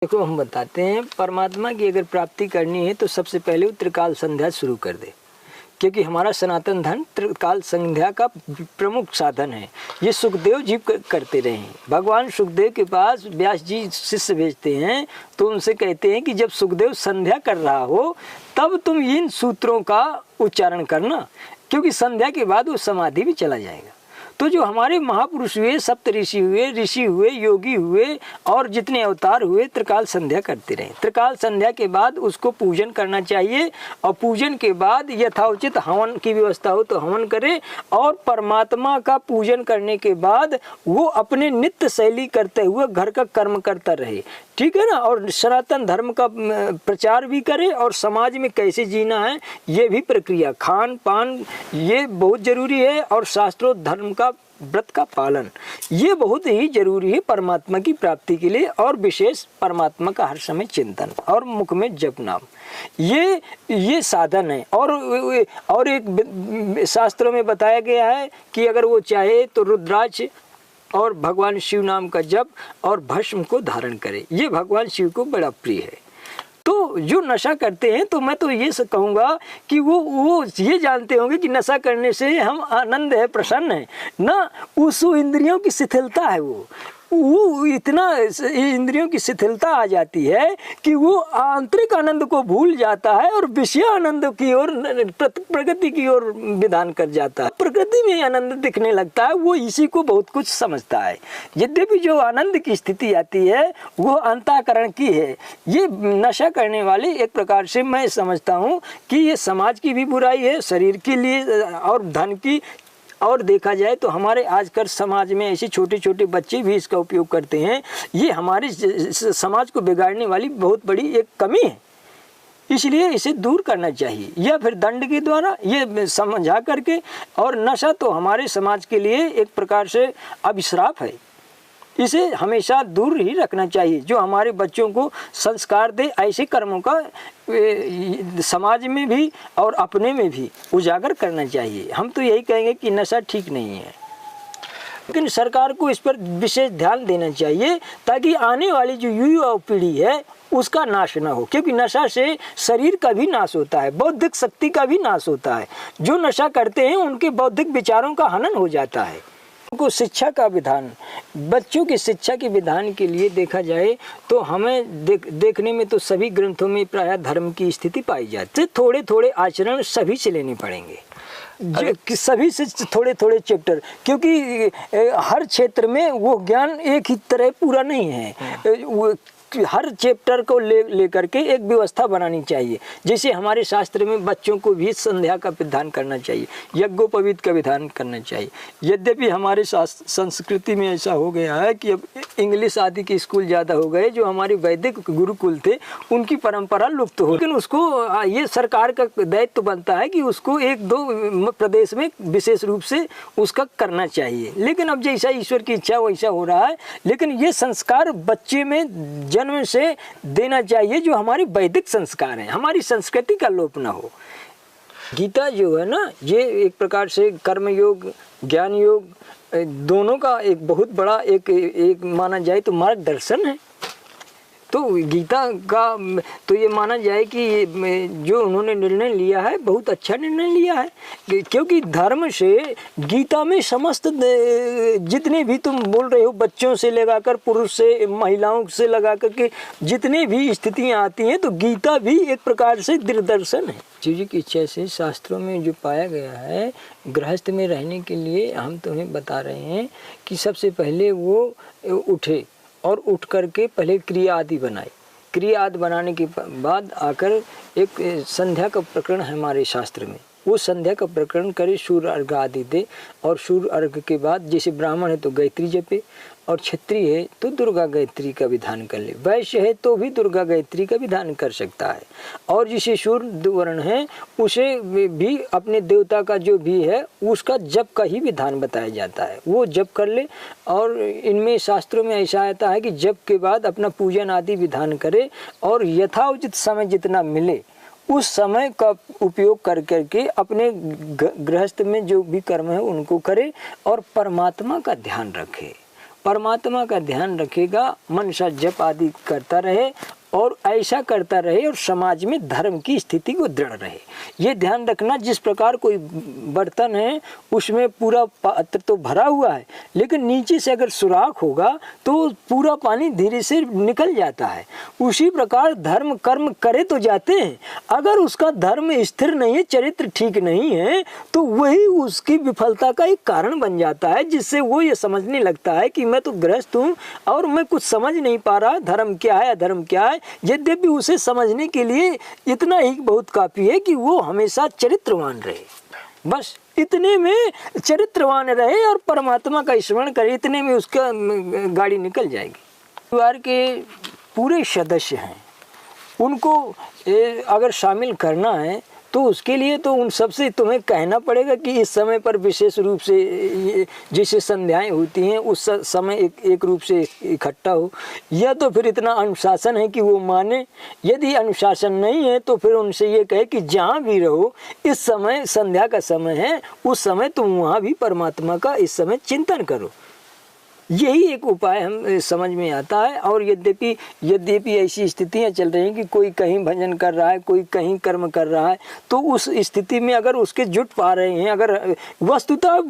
देखो, हम बताते हैं परमात्मा की अगर प्राप्ति करनी है तो सबसे पहले वो त्रिकाल संध्या शुरू कर दे, क्योंकि हमारा सनातन धर्म त्रिकाल संध्या का प्रमुख साधन है। ये सुखदेव जी करते रहे हैं। भगवान सुखदेव के पास व्यास जी शिष्य भेजते हैं तो उनसे कहते हैं कि जब सुखदेव संध्या कर रहा हो तब तुम इन सूत्रों का उच्चारण करना, क्योंकि संध्या के बाद वो समाधि भी चला जाएगा। तो जो हमारे महापुरुष हुए, सप्तऋषि हुए, ऋषि हुए, योगी हुए और जितने अवतार हुए त्रिकाल संध्या करते रहे। त्रिकाल संध्या के बाद उसको पूजन करना चाहिए और पूजन के बाद यथाउचित हवन की व्यवस्था हो तो हवन करे, और परमात्मा का पूजन करने के बाद वो अपने नित्य शैली करते हुए घर का कर्म करता रहे, ठीक है ना। और सनातन धर्म का प्रचार भी करे और समाज में कैसे जीना है ये भी प्रक्रिया, खान पान ये बहुत जरूरी है, और शास्त्रों धर्म का व्रत का पालन ये बहुत ही जरूरी है परमात्मा की प्राप्ति के लिए। और विशेष परमात्मा का हर समय चिंतन और मुख में जप नाम ये साधन है। और एक शास्त्रों में बताया गया है कि अगर वो चाहे तो रुद्राक्ष और भगवान शिव नाम का जप और भस्म को धारण करे, ये भगवान शिव को बड़ा प्रिय है। तो जो नशा करते हैं तो मैं तो ये कहूँगा कि वो ये जानते होंगे कि नशा करने से हम आनंद है, प्रसन्न है ना, उस इंद्रियों की शिथिलता है, वो इतना इंद्रियों की शिथिलता आ जाती है कि वो आंतरिक आनंद को भूल जाता है और विषय आनंद की ओर, प्रकृति की ओर विधान कर जाता है। प्रकृति में आनंद दिखने लगता है, वो इसी को बहुत कुछ समझता है। यद्यपि जो आनंद की स्थिति आती है वो अंतःकरण की है। ये नशा करने वाले एक प्रकार से मैं समझता हूँ कि ये समाज की भी बुराई है, शरीर के लिए और धन की। और देखा जाए तो हमारे आजकल समाज में ऐसे छोटे छोटे बच्चे भी इसका उपयोग करते हैं। ये हमारे समाज को बिगाड़ने वाली बहुत बड़ी एक कमी है, इसलिए इसे दूर करना चाहिए या फिर दंड के द्वारा ये समझा करके। और नशा तो हमारे समाज के लिए एक प्रकार से अभिश्राप है, इसे हमेशा दूर ही रखना चाहिए। जो हमारे बच्चों को संस्कार दे, ऐसे कर्मों का समाज में भी और अपने में भी उजागर करना चाहिए। हम तो यही कहेंगे कि नशा ठीक नहीं है, लेकिन सरकार को इस पर विशेष ध्यान देना चाहिए ताकि आने वाली जो युवा पीढ़ी है उसका नाश ना हो, क्योंकि नशा से शरीर का भी नाश होता है, बौद्धिक शक्ति का भी नाश होता है। जो नशा करते हैं उनके बौद्धिक विचारों का हनन हो जाता है। को शिक्षा का विधान, बच्चों की शिक्षा के विधान के लिए देखा जाए तो हमें देखने में तो सभी ग्रंथों में प्रायः धर्म की स्थिति पाई जाती है। थोड़े थोड़े आचरण सभी से लेने पड़ेंगे, कि सभी से थोड़े थोड़े चैप्टर, क्योंकि हर क्षेत्र में वो ज्ञान एक ही तरह पूरा नहीं है। हर चैप्टर को लेकर के एक व्यवस्था बनानी चाहिए। जैसे हमारे शास्त्र में बच्चों को भी संध्या का विधान करना चाहिए, यज्ञोपवीत का विधान करना चाहिए। यद्यपि हमारे संस्कृति में ऐसा हो गया है कि अब इंग्लिश आदि के स्कूल ज़्यादा हो गए, जो हमारे वैदिक गुरुकुल थे उनकी परंपरा लुप्त हो, लेकिन उसको ये सरकार का दायित्व बनता है कि उसको एक दो प्रदेश में विशेष रूप से उसका करना चाहिए। लेकिन अब जैसा ईश्वर की इच्छा वैसा हो रहा है, लेकिन ये संस्कार बच्चे में जन्म से देना चाहिए जो हमारे वैदिक संस्कार हैं, हमारी संस्कृति का लोप ना हो। गीता जो है ना, ये एक प्रकार से कर्म योग, ज्ञान योग दोनों का एक बहुत बड़ा एक माना जाए तो मार्गदर्शन है। तो गीता का तो ये माना जाए कि जो उन्होंने निर्णय लिया है बहुत अच्छा निर्णय लिया है, क्योंकि धर्म से गीता में समस्त जितने भी तुम बोल रहे हो, बच्चों से लगाकर पुरुष से महिलाओं से लगा कर के जितने भी स्थितियाँ आती हैं, तो गीता भी एक प्रकार से दिग्दर्शन है। शिव जी की इच्छा से शास्त्रों में जो पाया गया है, गृहस्थ में रहने के लिए हम तुम्हें बता रहे हैं कि सबसे पहले वो उठे और उठ करके पहले क्रिया आदि बनाए। क्रिया आदि बनाने के बाद आकर एक संध्या का प्रकरण है हमारे शास्त्र में, वो संध्या का प्रकरण करे, सूर्य अर्घ आदि दे, और सूर्य अर्घ के बाद जैसे ब्राह्मण है तो गायत्री जपे, और क्षत्रिय है तो दुर्गा गायत्री का विधान कर ले, वैश्य है तो भी दुर्गा गायत्री का विधान कर सकता है, और जिसे शूद्र वर्ण है उसे भी अपने देवता का जो भी है उसका जप का ही विधान बताया जाता है, वो जप कर ले। और इनमें शास्त्रों में ऐसा आता है कि जप के बाद अपना पूजन आदि विधान करे, और यथाउचित समय जितना मिले उस समय का उपयोग कर करके अपने गृहस्थ में जो भी कर्म है उनको करे और परमात्मा का ध्यान रखे। परमात्मा का ध्यान रखेगा, मनसा जप आदि करता रहे और ऐसा करता रहे और समाज में धर्म की स्थिति को दृढ़ रहे। ये ध्यान रखना, जिस प्रकार कोई बर्तन है उसमें पूरा पात्र तो भरा हुआ है, लेकिन नीचे से अगर सुराख होगा तो पूरा पानी धीरे से निकल जाता है। उसी प्रकार धर्म कर्म करे तो जाते हैं, अगर उसका धर्म स्थिर नहीं है, चरित्र ठीक नहीं है, तो वही उसकी विफलता का एक कारण बन जाता है, जिससे वो ये समझने लगता है कि मैं तो गृहस्थ हूँ और मैं कुछ समझ नहीं पा रहा, धर्म क्या है अधर्म क्या है। यद्यपि उसे समझने के लिए इतना ही बहुत काफी है कि वो हमेशा चरित्रवान रहे, बस इतने में चरित्रवान रहे और परमात्मा का स्मरण करे, इतने में उसका गाड़ी निकल जाएगी। परिवार के पूरे सदस्य हैं, उनको अगर शामिल करना है तो उसके लिए तो उन सबसे तुम्हें कहना पड़ेगा कि इस समय पर विशेष रूप से जैसे संध्याएं होती हैं उस समय एक रूप से इकट्ठा हो, या तो फिर इतना अनुशासन है कि वो माने। यदि अनुशासन नहीं है तो फिर उनसे ये कहे कि जहाँ भी रहो, इस समय संध्या का समय है, उस समय तुम वहाँ भी परमात्मा का इस समय चिंतन करो। यही एक उपाय हम समझ में आता है। और यद्यपि ऐसी स्थितियां चल रही हैं कि कोई कहीं भजन कर रहा है, कोई कहीं कर्म कर रहा है, तो उस स्थिति में अगर उसके जुट पा रहे हैं, अगर वस्तुतः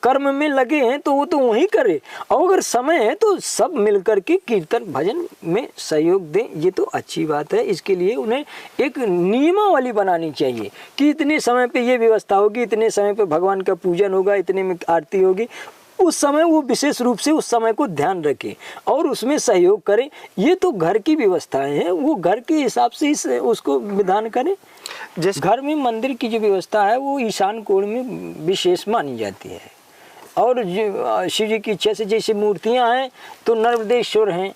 कर्म में लगे हैं तो वो तो वहीं करे, और अगर समय है तो सब मिलकर के कीर्तन भजन में सहयोग दें। ये तो अच्छी बात है। इसके लिए उन्हें एक नियमावली बनानी चाहिए कि इतने समय पे ये व्यवस्था होगी, इतने समय पे भगवान का पूजन होगा, इतने में आरती होगी। उस समय वो विशेष रूप से उस समय को ध्यान रखें और उसमें सहयोग करें। ये तो घर की व्यवस्थाएं हैं, वो घर के हिसाब से उसको विधान करें। जिस घर में मंदिर की जो व्यवस्था है वो ईशान कोण में विशेष मानी जाती है, और शिव जी की इच्छा से जैसे मूर्तियां हैं तो नर्मदेश्वर हैं,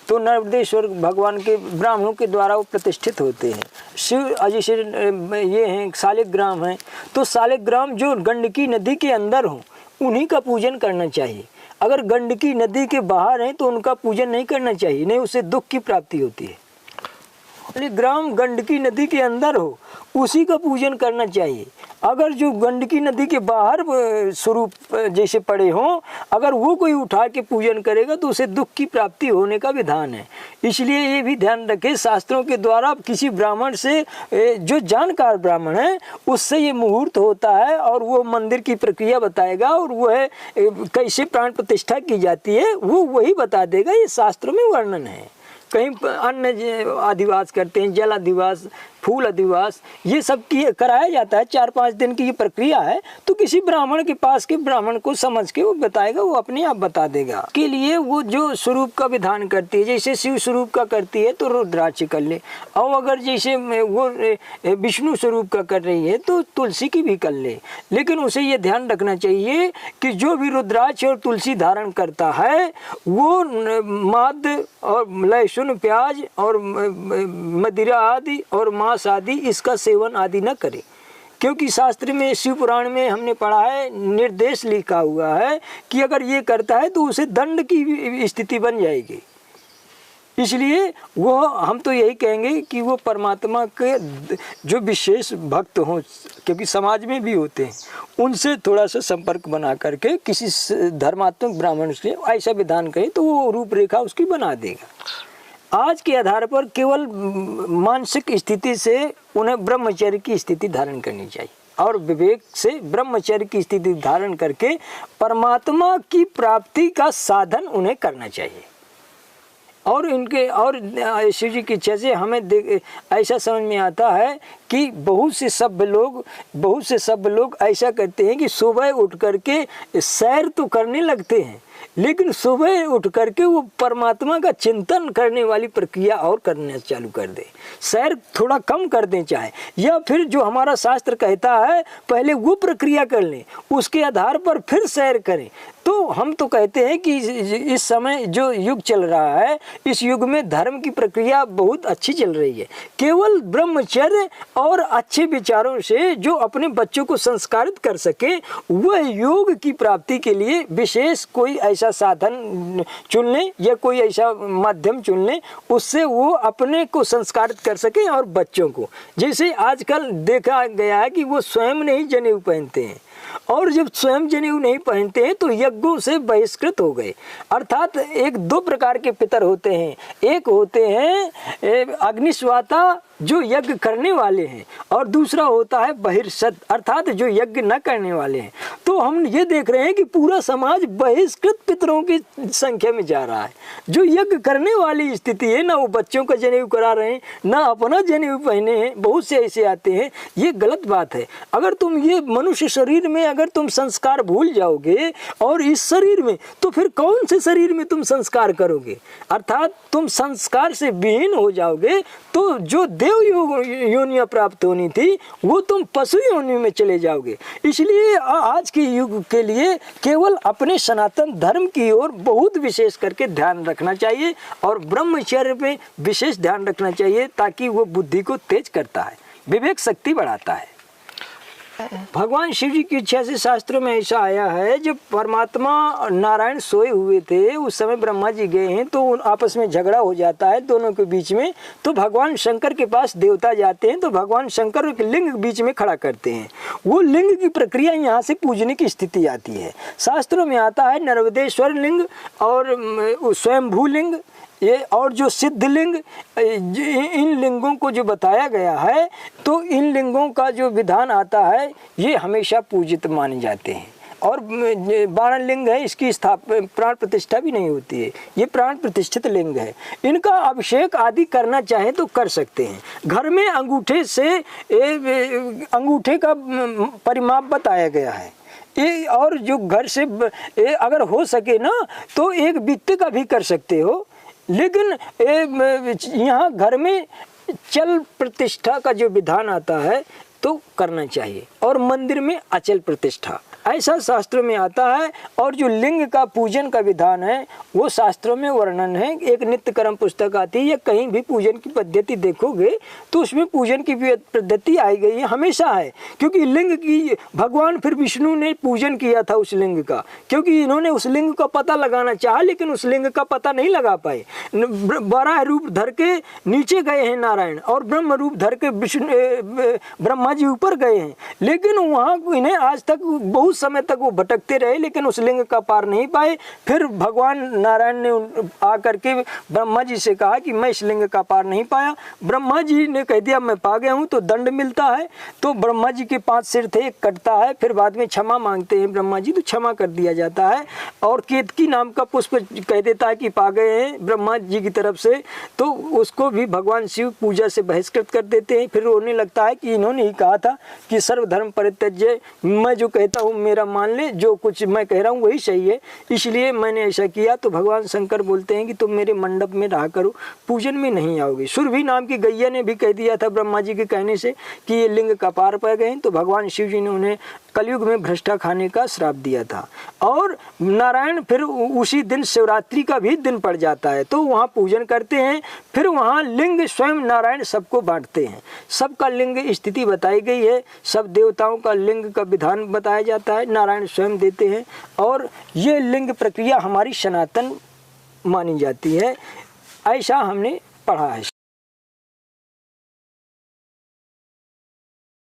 तो नर्मदेश्वर भगवान के ब्राह्मणों के द्वारा वो प्रतिष्ठित होते हैं। शिव जैसे ये हैं शालिग्राम हैं, तो शालिग्राम जो गंडकी नदी के अंदर हों उन्हीं का पूजन करना चाहिए। अगर गंडकी नदी के बाहर हैं तो उनका पूजन नहीं करना चाहिए, नहीं उससे दुख की प्राप्ति होती है। शालिग्राम गंडकी नदी के अंदर हो उसी का पूजन करना चाहिए। अगर जो गंडकी नदी के बाहर स्वरूप जैसे पड़े हों, अगर वो कोई उठा के पूजन करेगा तो उसे दुख की प्राप्ति होने का विधान है। इसलिए ये भी ध्यान रखें, शास्त्रों के द्वारा किसी ब्राह्मण से, जो जानकार ब्राह्मण है, उससे ये मुहूर्त होता है और वो मंदिर की प्रक्रिया बताएगा, और वो है कैसे प्राण प्रतिष्ठा की जाती है वो वही बता देगा। ये शास्त्रों में वर्णन है। कहीं अन्न अधिवास करते हैं, जल अधिवास, फूल अधिवास, ये सब कराया जाता है। 4-5 दिन की ये प्रक्रिया है, तो किसी ब्राह्मण के पास के ब्राह्मण को समझ के वो बताएगा, वो अपने आप बता देगा। के लिए वो जो स्वरूप का विधान करती है, जैसे शिव स्वरूप का करती है तो रुद्राक्ष कर ले, और अगर जैसे वो विष्णु स्वरूप का कर रही है तो तुलसी की भी कर ले। लेकिन उसे ये ध्यान रखना चाहिए कि जो भी रुद्राक्ष और तुलसी धारण करता है वो मद और लहसुन प्याज और मदिरा आदि और मांस आदि इसका सेवन आदि न करे, क्योंकि शास्त्र में, शिव पुराण में हमने पढ़ा है, निर्देश लिखा हुआ है कि अगर ये करता है तो उसे दंड की स्थिति बन जाएगी। इसलिए वो हम तो यही कहेंगे कि वो परमात्मा के जो विशेष भक्त हों, क्योंकि समाज में भी होते हैं, उनसे थोड़ा सा संपर्क बना करके किसी धर्मात्मक ब्राह्मण से ऐसा विधान करें तो वो रूपरेखा उसकी बना देगा। आज के आधार पर केवल मानसिक स्थिति से उन्हें ब्रह्मचर्य की स्थिति धारण करनी चाहिए, और विवेक से ब्रह्मचर्य की स्थिति धारण करके परमात्मा की प्राप्ति का साधन उन्हें करना चाहिए। और इनके और शिव जी की इच्छा से हमें ऐसा समझ में आता है कि बहुत से सभ्य लोग ऐसा करते हैं कि सुबह उठ करके सैर तो करने लगते हैं, लेकिन सुबह उठ करके वो परमात्मा का चिंतन करने वाली प्रक्रिया और करना चालू कर दे, सैर थोड़ा कम कर दें चाहे, या फिर जो हमारा शास्त्र कहता है पहले वो प्रक्रिया कर लें, उसके आधार पर फिर सैर करें। तो हम तो कहते हैं कि इस समय जो युग चल रहा है, इस युग में धर्म की प्रक्रिया बहुत अच्छी चल रही है। केवल ब्रह्मचर्य और अच्छे विचारों से जो अपने बच्चों को संस्कारित कर सके, वह योग की प्राप्ति के लिए विशेष कोई ऐसा साधन चुन लें या कोई ऐसा माध्यम चुन लें, उससे वो अपने को संस्कारित कर सकें और बच्चों को। जैसे आजकल देखा गया है कि वो स्वयं नहीं जनेऊ पहनते हैं, और जब स्वयं जनेऊ नहीं पहनते हैं तो यज्ञों से बहिष्कृत हो गए। अर्थात एक दो प्रकार के पितर होते हैं, एक होते हैं अग्निस्वाता जो यज्ञ करने वाले हैं और दूसरा होता है बहिर्सत अर्थात जो यज्ञ न करने वाले हैं। तो हम ये देख रहे हैं कि पूरा समाज बहिष्कृत पितरों की संख्या में जा रहा है। जो यज्ञ करने वाली स्थिति है, ना वो बच्चों का जनेऊ करा रहे हैं, ना अपना जनेऊ पहने हैं, बहुत से ऐसे आते हैं। ये गलत बात है। अगर तुम ये मनुष्य शरीर में अगर तुम संस्कार भूल जाओगे और इस शरीर में, तो फिर कौन से शरीर में तुम संस्कार करोगे? अर्थात तुम संस्कार से विहीन हो जाओगे। तो जो देव योनियां प्राप्त होनी थी वो तुम पशु योनि में चले जाओगे। इसलिए आज के युग के लिए केवल अपने सनातन धर्म की ओर बहुत विशेष करके ध्यान रखना चाहिए और ब्रह्मचर्य पे विशेष ध्यान रखना चाहिए, ताकि वो बुद्धि को तेज करता है, विवेक शक्ति बढ़ाता है। भगवान शिव जी की इच्छा से शास्त्रों में ऐसा आया है, जब परमात्मा नारायण सोए हुए थे उस समय ब्रह्मा जी गए हैं, तो आपस में झगड़ा हो जाता है दोनों के बीच में। तो भगवान शंकर के पास देवता जाते हैं, तो भगवान शंकर के लिंग बीच में खड़ा करते हैं। वो लिंग की प्रक्रिया यहाँ से पूजने की स्थिति आती है। शास्त्रों में आता है नर्मदेश्वर लिंग और स्वयंभू लिंग, ये और जो सिद्धलिंग, इन लिंगों को जो बताया गया है, तो इन लिंगों का जो विधान आता है ये हमेशा पूजित माने जाते हैं। और 12 लिंग है, इसकी प्राण प्रतिष्ठा भी नहीं होती है, ये प्राण प्रतिष्ठित लिंग है। इनका अभिषेक आदि करना चाहे तो कर सकते हैं। घर में अंगूठे से अंगूठे का परिमाप बताया गया है। और जो घर से अगर हो सके ना तो एक बित्ते का भी कर सकते हो, लेकिन यहाँ घर में चल प्रतिष्ठा का जो विधान आता है तो करना चाहिए, और मंदिर में अचल प्रतिष्ठा ऐसा शास्त्रों में आता है। और जो लिंग का पूजन का विधान है वो शास्त्रों में वर्णन है। एक नित्य कर्म पुस्तक आती है, या कहीं भी पूजन की पद्धति देखोगे तो उसमें पूजन की पद्धति आई गई है, हमेशा है। क्योंकि लिंग की भगवान फिर विष्णु ने पूजन किया था उस लिंग का, क्योंकि इन्होंने उस लिंग का पता लगाना चाहा लेकिन उस लिंग का पता नहीं लगा पाए। 12 रूप धर के नीचे गए हैं नारायण, और ब्रह्म रूप धर के विष्णु ब्रह्मा जी ऊपर गए हैं, लेकिन वहाँ इन्हें आज तक बहुत समय तक वो भटकते रहे, लेकिन उस लिंग का पार नहीं पाए। फिर भगवान नारायण ने आकर के ब्रह्मा जी से कहा कि मैं इस लिंग का पार नहीं पाया। ब्रह्मा जी ने कह दिया मैं पा गया हूँ, तो दंड मिलता है। तो ब्रह्मा जी के 5 सिर थे, एक कटता है, फिर बाद में क्षमा मांगते हैं ब्रह्मा जी, तो क्षमा कर दिया जाता है। और केतकी नाम का पुष्प कह देता है कि पा गए हैं ब्रह्मा जी की तरफ से, तो उसको भी भगवान शिव पूजा से बहिष्कृत कर देते हैं। फिर रोने लगता है कि इन्होंने ही कहा था कि सर्वधर्म परित्यज्य, मैं जो कहता हूँ मेरा मान ले, जो कुछ मैं कह रहा हूँ वही सही है, इसलिए मैंने ऐसा किया। तो भगवान शंकर बोलते हैं कि तुम मेरे मंडप में रहा करो, पूजन में नहीं आओगे। सुरभि नाम की गैया ने भी कह दिया था ब्रह्मा जी के कहने से कि ये लिंग का पार पा गए, तो भगवान शिव जी ने उन्हें कलयुग में भ्रष्टा खाने का श्राप दिया था। और नारायण फिर उसी दिन शिवरात्रि का भी दिन पड़ जाता है, तो वहाँ पूजन करते हैं। फिर वहाँ लिंग स्वयं नारायण सबको बांटते हैं, सबका लिंग स्थिति बताई गई है, सब देवताओं का लिंग का विधान बताया जाता है, नारायण स्वयं देते हैं। और ये लिंग प्रक्रिया हमारी सनातन मानी जाती है, ऐसा हमने पढ़ा है।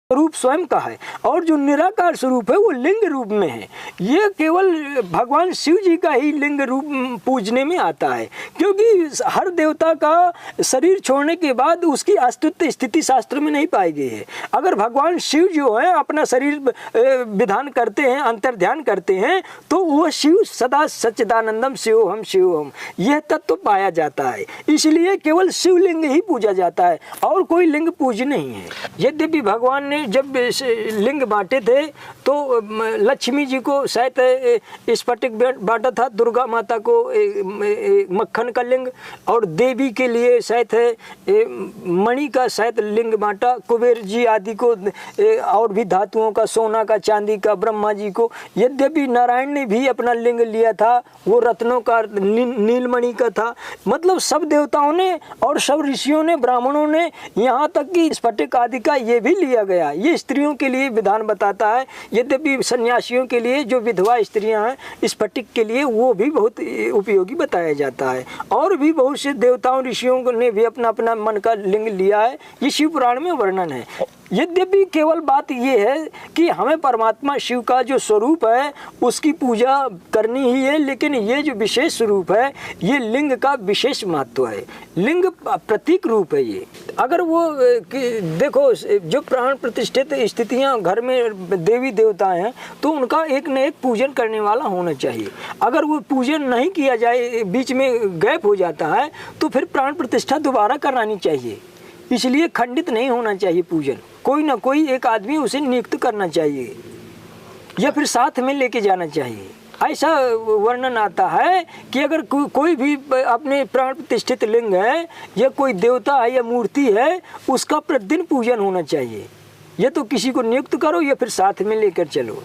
रूप स्वयं का है, और जो निराकार स्वरूप है वो लिंग रूप में है। ये केवल भगवान शिव जी का ही लिंग रूप पूजने में आता है, क्योंकि हर देवता का शरीर छोड़ने के बाद उसकी अस्तित्व स्थिति शास्त्र में नहीं पाई गई है। अगर भगवान शिव जो है अपना शरीर विधान करते हैं, अंतर ध्यान करते हैं, तो वह शिव सदा सच्चिदानंदम शिवोहम यह तत्व पाया जाता है। इसलिए केवल शिवलिंग ही पूजा जाता है और कोई लिंग पूज नहीं है। यद्यपि भगवान ने जब लिंग बांटे थे तो लक्ष्मी जी को शायद स्फटिक बांटा था, दुर्गा माता को मक्खन का लिंग, और देवी के लिए शायद मणि का शायद लिंग बांटा, कुबेर जी आदि को और भी धातुओं का, सोना का, चांदी का, ब्रह्मा जी को। यद्यपि नारायण ने भी अपना लिंग लिया था, वो रत्नों का, नीलमणि का था। मतलब सब देवताओं ने और सब ऋषियों ने, ब्राह्मणों ने, यहाँ तक कि स्फटिक आदि का ये भी लिया गया गया। ये स्त्रियों के लिए विधान बताता है। यद्यपि सन्यासियों के लिए, जो विधवा स्त्रियां हैं, स्फटिक के लिए वो भी बहुत उपयोगी बताया जाता है। और भी बहुत से देवताओं ऋषियों ने भी अपना अपना मन का लिंग लिया है, ये शिव पुराण में वर्णन है। यद्यपि केवल बात ये है कि हमें परमात्मा शिव का जो स्वरूप है उसकी पूजा करनी ही है, लेकिन ये जो विशेष स्वरूप है ये लिंग का विशेष महत्व है। लिंग प्रतीक रूप है ये। अगर वो देखो, जो प्राण प्रतिष्ठित स्थितियां घर में देवी देवता हैं तो उनका एक न एक पूजन करने वाला होना चाहिए। अगर वो पूजन नहीं किया जाए, बीच में गैप हो जाता है, तो फिर प्राण प्रतिष्ठा दोबारा करानी चाहिए। इसलिए खंडित नहीं होना चाहिए पूजन, कोई ना कोई एक आदमी उसे नियुक्त करना चाहिए या फिर साथ में लेके जाना चाहिए। ऐसा वर्णन आता है कि अगर कोई भी अपने प्राण प्रतिष्ठित लिंग है या कोई देवता है या मूर्ति है, उसका प्रतिदिन पूजन होना चाहिए। या तो किसी को नियुक्त करो या फिर साथ में लेकर चलो।